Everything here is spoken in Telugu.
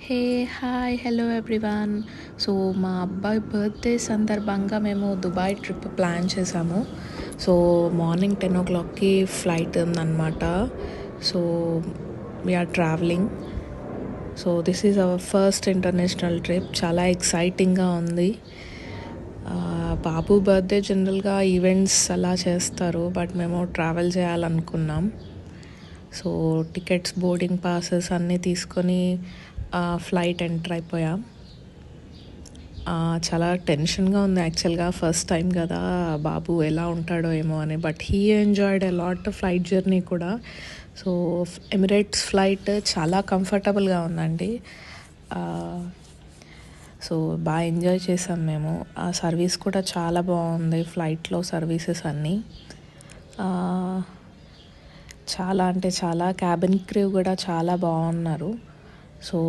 హే హాయ్ హలో ఎవ్రీవన్. సో మా అబ్బాయి బర్త్డే సందర్భంగా మేము దుబాయ్ ట్రిప్ ప్లాన్ చేసాము. సో మార్నింగ్ 10 o'clockకి ఫ్లైట్ ఉందన్నమాట. So we're traveling. So this is our first international trip. చాలా ఎక్సైటింగ్గా ఉంది. బాబు బర్త్డే జనరల్గా ఈవెంట్స్ అలా చేస్తారు, బట్ మేము ట్రావెల్ చేయాలనుకున్నాం. సో టికెట్స్, బోర్డింగ్ పాసెస్ అన్నీ తీసుకొని ఫ్లైట్ ఎంటర్ అయిపోయాం. చాలా టెన్షన్గా ఉంది యాక్చువల్గా, ఫస్ట్ టైం కదా, బాబు ఎలా ఉంటాడో ఏమో అని. But he enjoyed a lot flight journey కూడా. సో ఎమిరేట్స్ ఫ్లైట్ చాలా కంఫర్టబుల్గా ఉందండి. సో బాగా ఎంజాయ్ చేసాం మేము. ఆ సర్వీస్ కూడా చాలా బాగుంది, ఫ్లైట్లో సర్వీసెస్ అన్నీ. చాలా అంటే చాలా, క్యాబిన్ క్రూ కూడా చాలా బాగున్నారు. సో